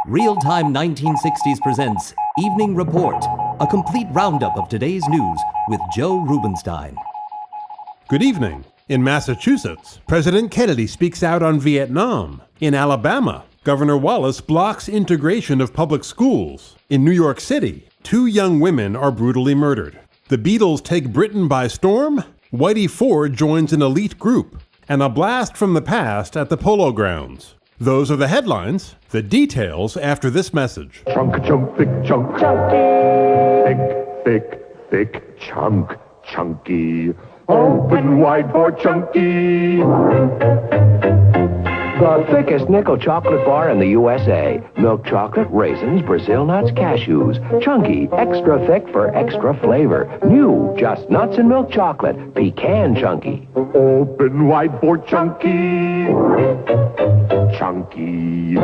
Real-Time 1960s presents Evening Report, a complete roundup of today's news with Joe Rubenstein. Good evening. In Massachusetts, President Kennedy speaks out on Vietnam. In Alabama, Governor Wallace blocks integration of public schools. In New York City, 2 young women are brutally murdered. The Beatles take Britain by storm. Whitey Ford joins an elite group. And a blast from the past at the Polo Grounds. Those are the headlines. The details after this message. Chunk, chunk, big chunk. Chunky. Big chunk. Chunky. Open wide for Chunky. The thickest nickel chocolate bar in the USA. Milk chocolate, raisins, Brazil nuts, cashews. Chunky, extra thick for extra flavor. New, just nuts and milk chocolate. Pecan Chunky. Open wide for Chunky. Chunky.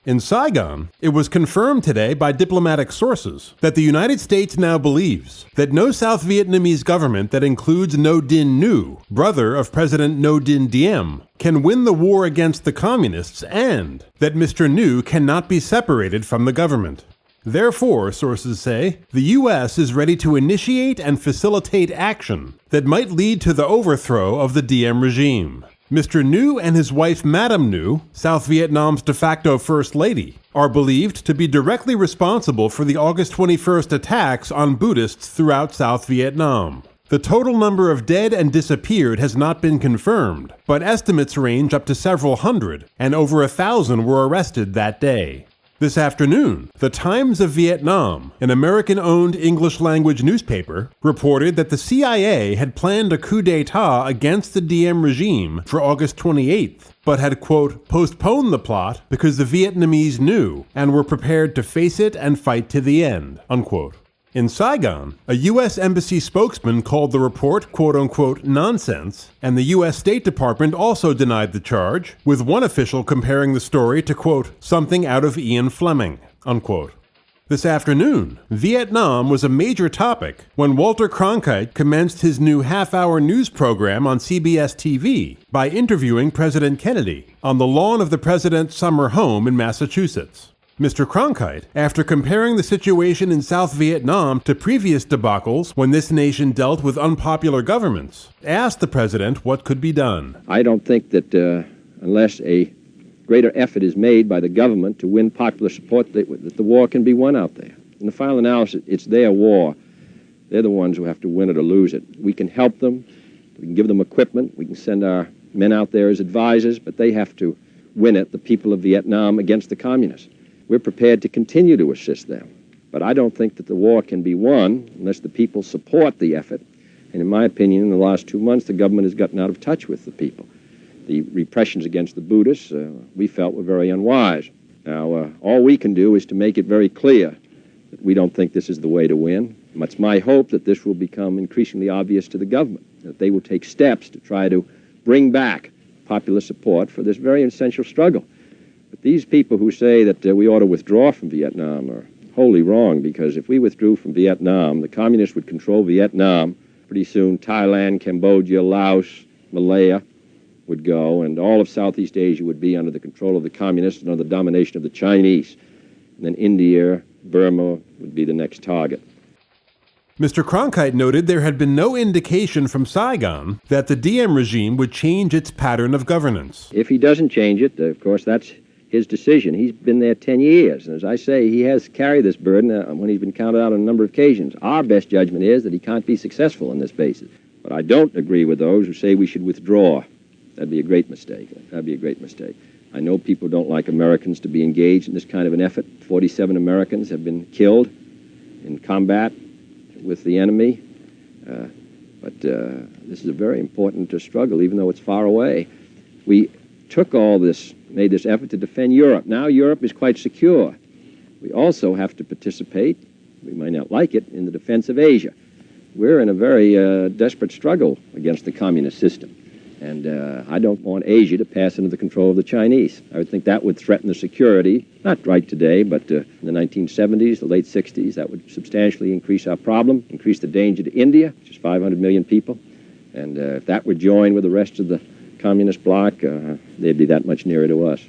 In Saigon, it was confirmed today by diplomatic sources that the United States now believes that no South Vietnamese government that includes Ngo Dinh Nhu, brother of President Ngo Dinh Diem, can win the war against the communists, and that Mr. Nhu cannot be separated from the government. Therefore, sources say, the U.S. is ready to initiate and facilitate action that might lead to the overthrow of the Diem regime. Mr. Nhu and his wife Madam Nhu, South Vietnam's de facto First Lady, are believed to be directly responsible for the August 21st attacks on Buddhists throughout South Vietnam. The total number of dead and disappeared has not been confirmed, but estimates range up to several hundred, and over 1,000 were arrested that day. This afternoon, the Times of Vietnam, an American-owned English-language newspaper, reported that the CIA had planned a coup d'etat against the Diem regime for August 28th, but had, quote, postponed the plot because the Vietnamese knew and were prepared to face it and fight to the end, unquote. In Saigon, a U.S. Embassy spokesman called the report, quote-unquote, nonsense, and the U.S. State Department also denied the charge, with one official comparing the story to, quote, something out of Ian Fleming, unquote. This afternoon, Vietnam was a major topic when Walter Cronkite commenced his new half-hour news program on CBS TV by interviewing President Kennedy on the lawn of the president's summer home in Massachusetts. Mr. Cronkite, after comparing the situation in South Vietnam to previous debacles when this nation dealt with unpopular governments, asked the president what could be done. I don't think that unless a greater effort is made by the government to win popular support, that the war can be won out there. In the final analysis, it's their war. They're the ones who have to win it or lose it. We can help them. We can give them equipment. We can send our men out there as advisors, but they have to win it, the people of Vietnam, against the communists. We're prepared to continue to assist them. But I don't think that the war can be won unless the people support the effort. And in my opinion, in the last 2 months, the government has gotten out of touch with the people. The repressions against the Buddhists, we felt, were very unwise. Now, all we can do is to make it very clear that we don't think this is the way to win. It's my hope that this will become increasingly obvious to the government, that they will take steps to try to bring back popular support for this very essential struggle. But these people who say that we ought to withdraw from Vietnam are wholly wrong, because if we withdrew from Vietnam, the communists would control Vietnam. Pretty soon, Thailand, Cambodia, Laos, Malaya would go, and all of Southeast Asia would be under the control of the communists and under the domination of the Chinese. And then India, Burma would be the next target. Mr. Cronkite noted there had been no indication from Saigon that the Diem regime would change its pattern of governance. If he doesn't change it, of course, that's his decision. He's been there 10 years. And as I say, he has carried this burden when he's been counted out on a number of occasions. Our best judgment is that he can't be successful on this basis. But I don't agree with those who say we should withdraw. That'd be a great mistake. That'd be a great mistake. I know people don't like Americans to be engaged in this kind of an effort. 47 Americans have been killed in combat with the enemy. But this is a very important struggle, even though it's far away. We took all this, made this effort to defend Europe. Now Europe is quite secure. We also have to participate, we might not like it, in the defense of Asia. We're in a very desperate struggle against the communist system. And I don't want Asia to pass into the control of the Chinese. I would think that would threaten the security, not right today, but in the 1970s, the late 60s, that would substantially increase our problem, increase the danger to India, which is 500 million people. And if that were joined with the rest of the communist bloc, they'd be that much nearer to us.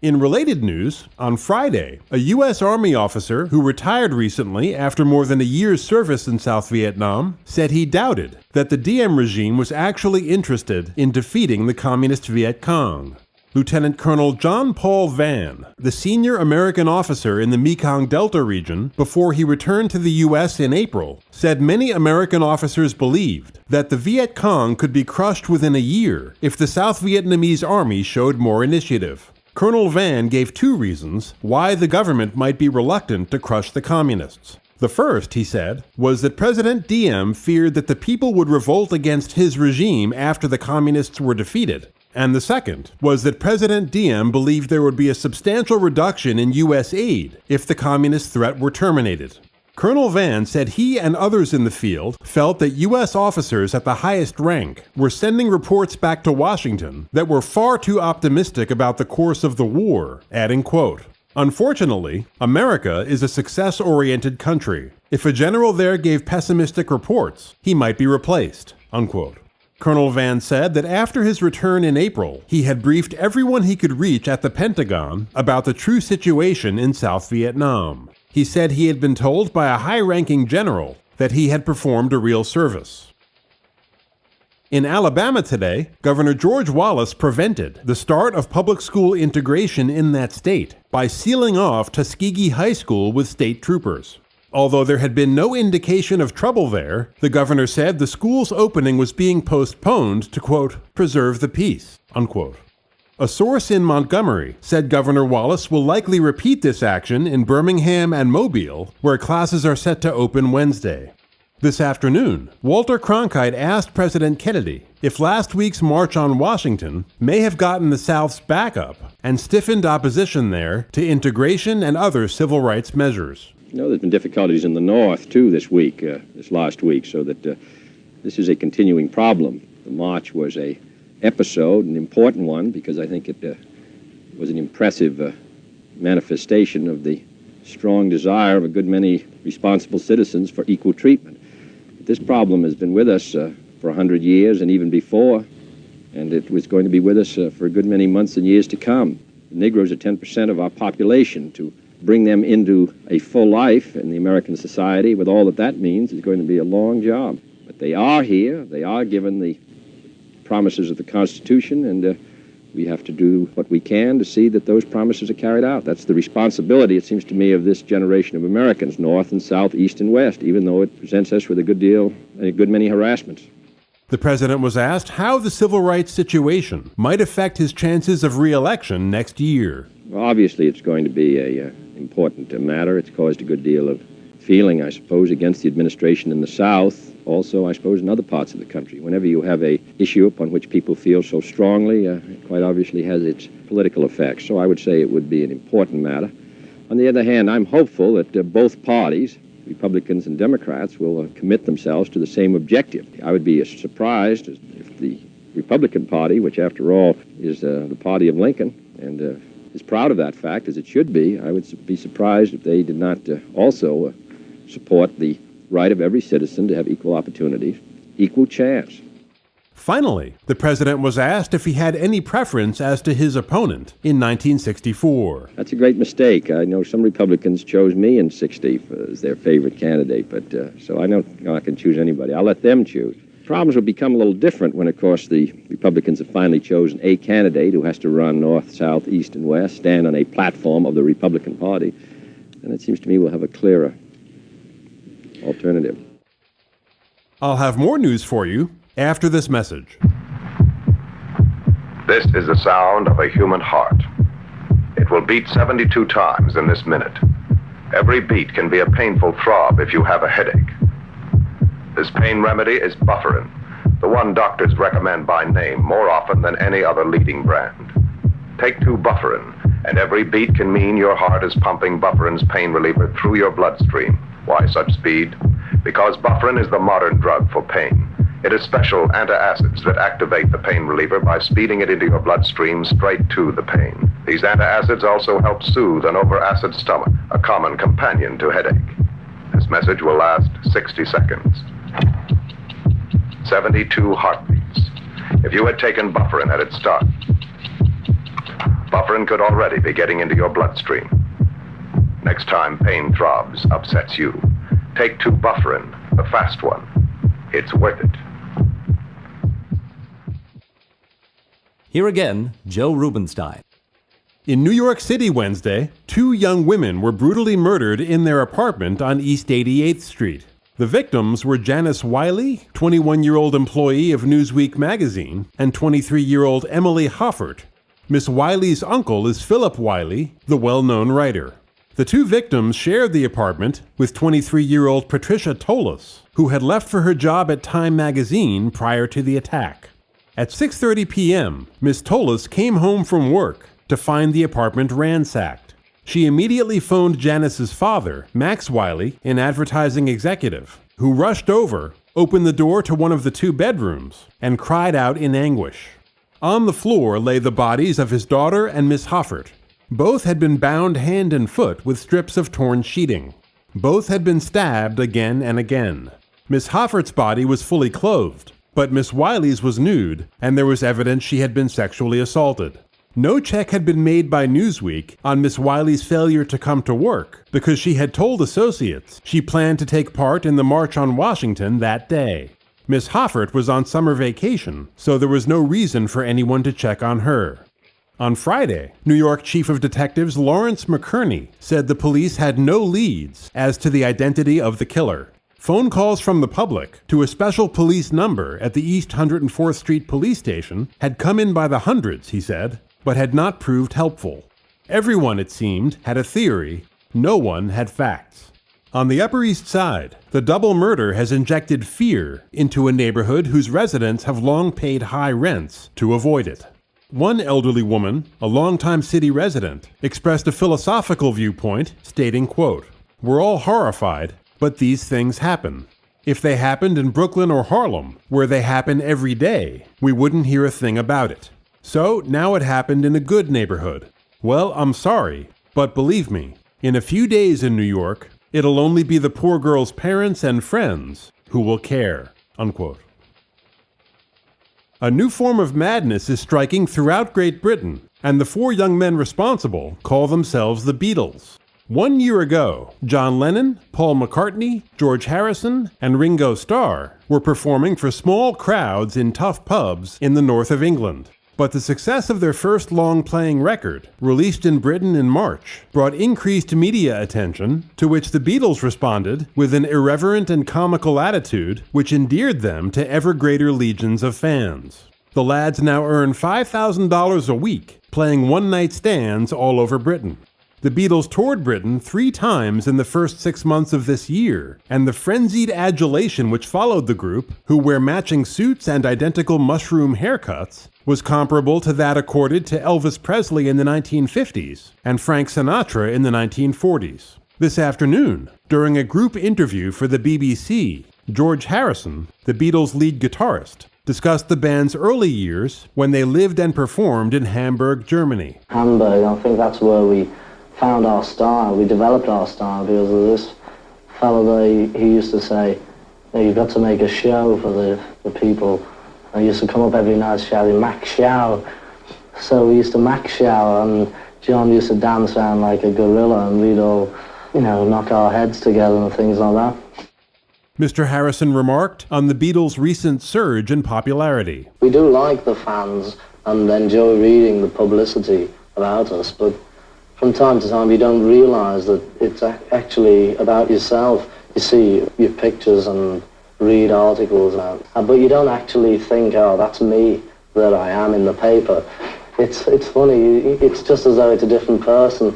In related news, on Friday, a U.S. Army officer who retired recently after more than a year's service in South Vietnam said he doubted that the Diem regime was actually interested in defeating the Communist Viet Cong. Lieutenant Colonel John Paul Vann, the senior American officer in the Mekong Delta region before he returned to the U.S. in April, said many American officers believed that the Viet Cong could be crushed within a year if the South Vietnamese army showed more initiative. Colonel Vann gave two reasons why the government might be reluctant to crush the communists. The first, he said, was that President Diem feared that the people would revolt against his regime after the communists were defeated. And the second was that President Diem believed there would be a substantial reduction in U.S. aid if the communist threat were terminated. Colonel Vann said he and others in the field felt that U.S. officers at the highest rank were sending reports back to Washington that were far too optimistic about the course of the war, adding, quote, "Unfortunately, America is a success-oriented country. If a general there gave pessimistic reports, he might be replaced," unquote. Colonel Vann said that after his return in April, he had briefed everyone he could reach at the Pentagon about the true situation in South Vietnam. He said he had been told by a high-ranking general that he had performed a real service. In Alabama today, Governor George Wallace prevented the start of public school integration in that state by sealing off Tuskegee High School with state troopers. Although there had been no indication of trouble there, the governor said the school's opening was being postponed to, quote, "preserve the peace," unquote. A source in Montgomery said Governor Wallace will likely repeat this action in Birmingham and Mobile, where classes are set to open Wednesday. This afternoon, Walter Cronkite asked President Kennedy if last week's March on Washington may have gotten the South's back up and stiffened opposition there to integration and other civil rights measures. You know, there's been difficulties in the North, too, this last week, so that this is a continuing problem. The march was an episode, an important one, because I think it was an impressive manifestation of the strong desire of a good many responsible citizens for equal treatment. But this problem has been with us for 100 years and even before, and it was going to be with us for a good many months and years to come. The Negroes are 10% of our population. To bring them into a full life in the American society with all that that means is going to be a long job. But they are here. They are given the promises of the Constitution, and we have to do what we can to see that those promises are carried out. That's the responsibility, it seems to me, of this generation of Americans, North and South, East and West, even though it presents us with a good many harassments. The president was asked how the civil rights situation might affect his chances of re-election next year. Well, obviously, it's going to be an important matter. It's caused a good deal of feeling, I suppose, against the administration in the South. Also, I suppose, in other parts of the country. Whenever you have an issue upon which people feel so strongly, it quite obviously has its political effects. So I would say it would be an important matter. On the other hand, I'm hopeful that both parties, Republicans and Democrats, will commit themselves to the same objective. I would be surprised if the Republican Party, which after all is the party of Lincoln, and is proud of that fact, as it should be, I would be surprised if they did not also support the right of every citizen to have equal opportunities, equal chance. Finally, the president was asked if he had any preference as to his opponent in 1964. That's a great mistake. I know some Republicans chose me in '60 as their favorite candidate, but so I know I can choose anybody. I'll let them choose. Problems will become a little different when, of course, the Republicans have finally chosen a candidate who has to run North, South, East, and West, stand on a platform of the Republican Party. And it seems to me we'll have a clearer alternative. I'll have more news for you after this message. This is the sound of a human heart. It will beat 72 times in this minute. Every beat can be a painful throb if you have a headache. This pain remedy is Bufferin, the one doctors recommend by name more often than any other leading brand. Take 2 Bufferin, and every beat can mean your heart is pumping Bufferin's pain reliever through your bloodstream. Why such speed? Because Bufferin is the modern drug for pain. It is special antacids that activate the pain reliever by speeding it into your bloodstream straight to the pain. These antacids also help soothe an over-acid stomach, a common companion to headache. This message will last 60 seconds. 72 heartbeats. If you had taken Bufferin at its start. Bufferin could already be getting into your bloodstream. Next time pain throbs upsets you, take 2 Bufferin, the fast one. It's worth it. Here again, Joe Rubenstein. In New York City Wednesday, 2 young women were brutally murdered in their apartment on East 88th Street. The victims were Janice Wiley, 21-year-old employee of Newsweek magazine, and 23-year-old Emily Hoffert. Miss Wiley's uncle is Philip Wiley, the well-known writer. The 2 victims shared the apartment with 23-year-old Patricia Tolis, who had left for her job at Time magazine prior to the attack. At 6:30 p.m., Miss Tolis came home from work to find the apartment ransacked. She immediately phoned Janice's father, Max Wiley, an advertising executive, who rushed over, opened the door to one of the 2 bedrooms, and cried out in anguish. On the floor lay the bodies of his daughter and Miss Hoffert. Both had been bound hand and foot with strips of torn sheeting. Both had been stabbed again and again. Miss Hoffert's body was fully clothed, but Miss Wiley's was nude, and there was evidence she had been sexually assaulted. No check had been made by Newsweek on Miss Wiley's failure to come to work because she had told associates she planned to take part in the March on Washington that day. Miss Hoffert was on summer vacation, so there was no reason for anyone to check on her. On Friday, New York Chief of Detectives Lawrence McKerney said the police had no leads as to the identity of the killer. Phone calls from the public to a special police number at the East 104th Street police station had come in by the hundreds, he said, but had not proved helpful. Everyone, it seemed, had a theory. No one had facts. On the Upper East Side, the double murder has injected fear into a neighborhood whose residents have long paid high rents to avoid it. One elderly woman, a longtime city resident, expressed a philosophical viewpoint, stating, quote, "We're all horrified, but these things happen. If they happened in Brooklyn or Harlem, where they happen every day, we wouldn't hear a thing about it. So now it happened in a good neighborhood. Well, I'm sorry, but believe me, in a few days in New York, it'll only be the poor girl's parents and friends who will care." Unquote. A new form of madness is striking throughout Great Britain, and the 4 young men responsible call themselves the Beatles. 1 year ago, John Lennon, Paul McCartney, George Harrison, and Ringo Starr were performing for small crowds in tough pubs in the north of England. But the success of their first long-playing record, released in Britain in March, brought increased media attention, to which the Beatles responded with an irreverent and comical attitude which endeared them to ever greater legions of fans. The lads now earn $5,000 a week, playing one-night stands all over Britain. The Beatles toured Britain 3 times in the first 6 months of this year, and the frenzied adulation which followed the group, who wear matching suits and identical mushroom haircuts, was comparable to that accorded to Elvis Presley in the 1950s and Frank Sinatra in the 1940s. This afternoon, during a group interview for the BBC, George Harrison, the Beatles' lead guitarist, discussed the band's early years when they lived and performed in Hamburg, Germany. Hamburg, I think that's where we found our style. We developed our style because of this fellow. He used to say, "You've got to make a show for the people." I used to come up every night shouting, "Max Show." So we used to Max Show, and John used to dance around like a gorilla, and we'd all, knock our heads together and things like that. Mr. Harrison remarked on the Beatles' recent surge in popularity. We do like the fans and enjoy reading the publicity about us, but from time to time you don't realise that it's actually about yourself. You see your pictures and read articles, but you don't actually think, "Oh, that's me that I am in the paper." It's funny, it's just as though it's a different person.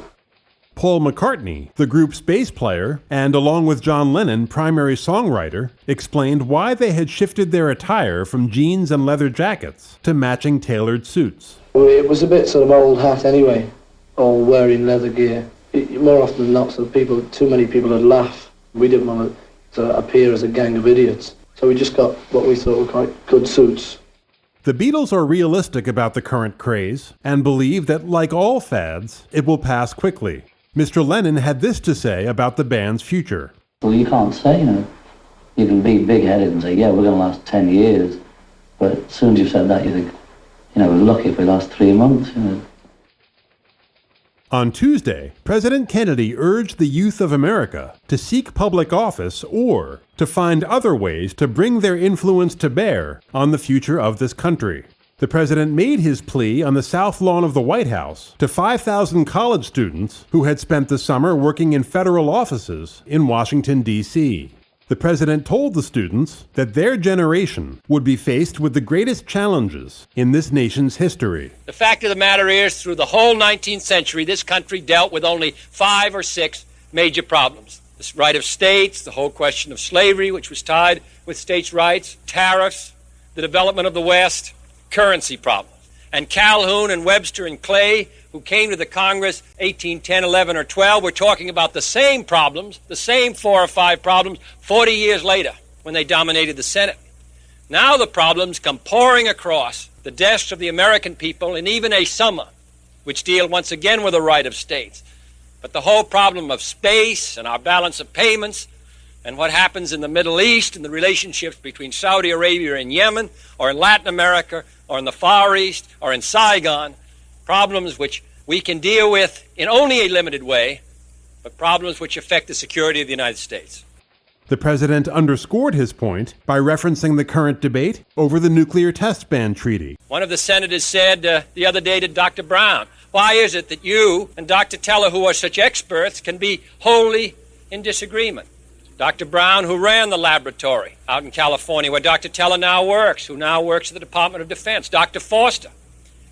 Paul McCartney, the group's bass player, and along with John Lennon, primary songwriter, explained why they had shifted their attire from jeans and leather jackets to matching tailored suits. It was a bit sort of old hat anyway, all wearing leather gear. More often than not, too many people would laugh. We didn't want to appear as a gang of idiots. So we just got what we thought were quite good suits. The Beatles are realistic about the current craze and believe that, like all fads, it will pass quickly. Mr. Lennon had this to say about the band's future. Well, you can't say, you can be big-headed and say, yeah, we're going to last 10 years. But as soon as you've said that, you think, we're lucky if we last 3 months, On Tuesday, President Kennedy urged the youth of America to seek public office or to find other ways to bring their influence to bear on the future of this country. The president made his plea on the South Lawn of the White House to 5,000 college students who had spent the summer working in federal offices in Washington, D.C. The president told the students that their generation would be faced with the greatest challenges in this nation's history. The fact of the matter is, through the whole 19th century, this country dealt with only 5 or 6 major problems. The right of states, the whole question of slavery, which was tied with states' rights, tariffs, the development of the West, currency problems. And Calhoun and Webster and Clay, who came to the Congress 1810, 11, or 12, were talking about the same problems, the same 4 or 5 problems, 40 years later when they dominated the Senate. Now the problems come pouring across the desks of the American people in even a summer, which deal once again with the right of states. But the whole problem of space and our balance of payments and what happens in the Middle East and the relationships between Saudi Arabia and Yemen, or in Latin America, or in the Far East, or in Saigon, problems which we can deal with in only a limited way, but problems which affect the security of the United States. The president underscored his point by referencing the current debate over the nuclear test ban treaty. One of the senators said the other day to Dr. Brown, "Why is it that you and Dr. Teller, who are such experts, can be wholly in disagreement?" Dr. Brown, who ran the laboratory out in California, where Dr. Teller now works, who now works at the Department of Defense. Dr. Foster,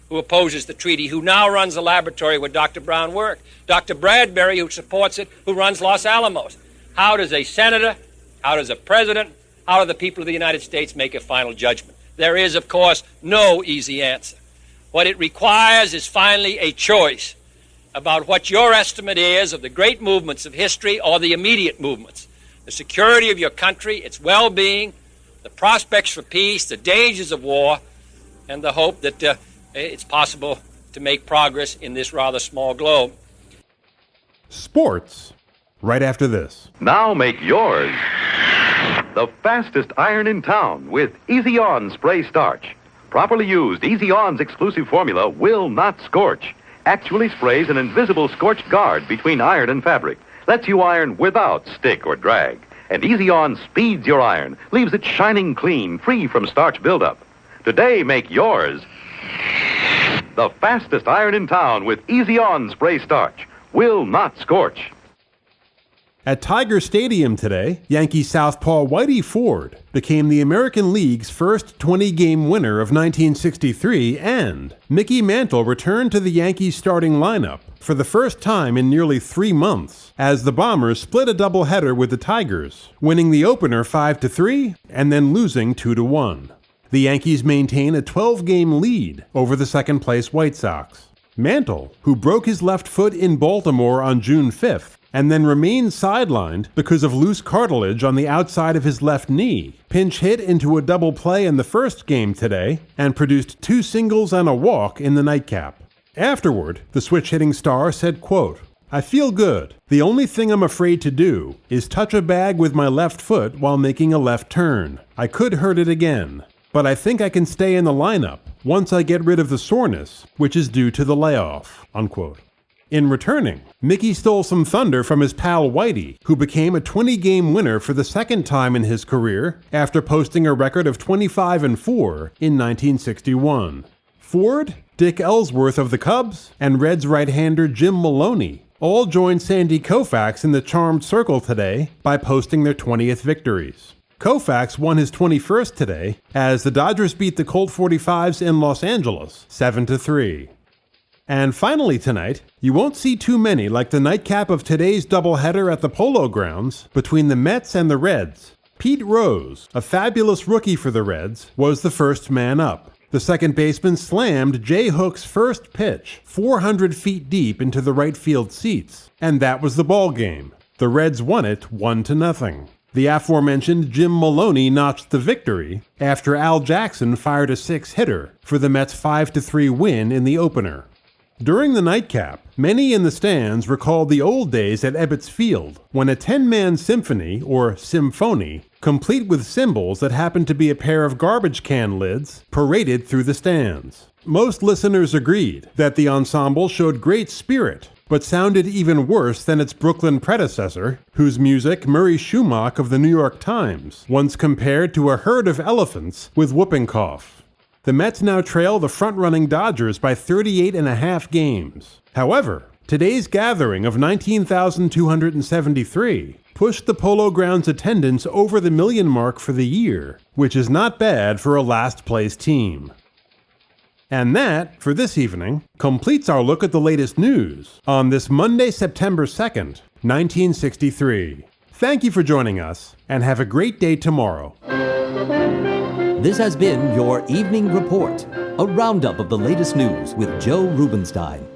who opposes the treaty, who now runs the laboratory where Dr. Brown worked. Dr. Bradbury, who supports it, who runs Los Alamos. How does a senator, how does a president, how do the people of the United States make a final judgment? There is, of course, no easy answer. What it requires is finally a choice about what your estimate is of the great movements of history or the immediate movements. The security of your country, its well-being, the prospects for peace, the dangers of war, and the hope that it's possible to make progress in this rather small globe. Sports, right after this. Now make yours the fastest iron in town with Easy On Spray Starch. Properly used, Easy On's exclusive formula will not scorch. Actually sprays an invisible scorch guard between iron and fabric. Lets you iron without stick or drag. And Easy On speeds your iron, leaves it shining clean, free from starch buildup. Today, make yours the fastest iron in town with Easy On Spray Starch. Will not scorch. At Tiger Stadium today, Yankee southpaw Whitey Ford became the American League's first 20-game winner of 1963, and Mickey Mantle returned to the Yankees starting lineup for the first time in nearly 3 months, as the Bombers split a doubleheader with the Tigers, winning the opener 5-3 and then losing 2-1. The Yankees maintain a 12-game lead over the second-place White Sox. Mantle, who broke his left foot in Baltimore on June 5th, and then remained sidelined because of loose cartilage on the outside of his left knee, pinch hit into a double play in the first game today, and produced 2 singles and a walk in the nightcap. Afterward, the switch-hitting star said, quote, "I feel good. The only thing I'm afraid to do is touch a bag with my left foot while making a left turn. I could hurt it again, but I think I can stay in the lineup once I get rid of the soreness, which is due to the layoff," unquote. In returning, Mickey stole some thunder from his pal Whitey, who became a 20-game winner for the second time in his career after posting a record of 25-4 in 1961. Ford, Dick Ellsworth of the Cubs, and Reds right-hander Jim Maloney all joined Sandy Koufax in the Charmed Circle today by posting their 20th victories. Koufax won his 21st today as the Dodgers beat the Colt 45s in Los Angeles 7-3. And finally tonight, you won't see too many like the nightcap of today's doubleheader at the Polo Grounds between the Mets and the Reds. Pete Rose, a fabulous rookie for the Reds, was the first man up. The second baseman slammed Jay Hook's first pitch 400 feet deep into the right field seats, and that was the ball game. The Reds won it 1-0. The aforementioned Jim Maloney notched the victory after Al Jackson fired a 6-hitter for the Mets' 5-3 win in the opener. During the nightcap, many in the stands recalled the old days at Ebbets Field, when a 10-man symphony, or symphony, complete with cymbals that happened to be a pair of garbage can lids, paraded through the stands. Most listeners agreed that the ensemble showed great spirit but sounded even worse than its Brooklyn predecessor, whose music Murray Schumacher of the New York Times once compared to a herd of elephants with whooping cough. The Mets now trail the front-running Dodgers by 38.5 games. However, today's gathering of 19,273 pushed the Polo Grounds attendance over the million mark for the year, which is not bad for a last-place team. And that, for this evening, completes our look at the latest news on this Monday, September 2nd, 1963. Thank you for joining us, and have a great day tomorrow. This has been your Evening Report, a roundup of the latest news with Joe Rubenstein.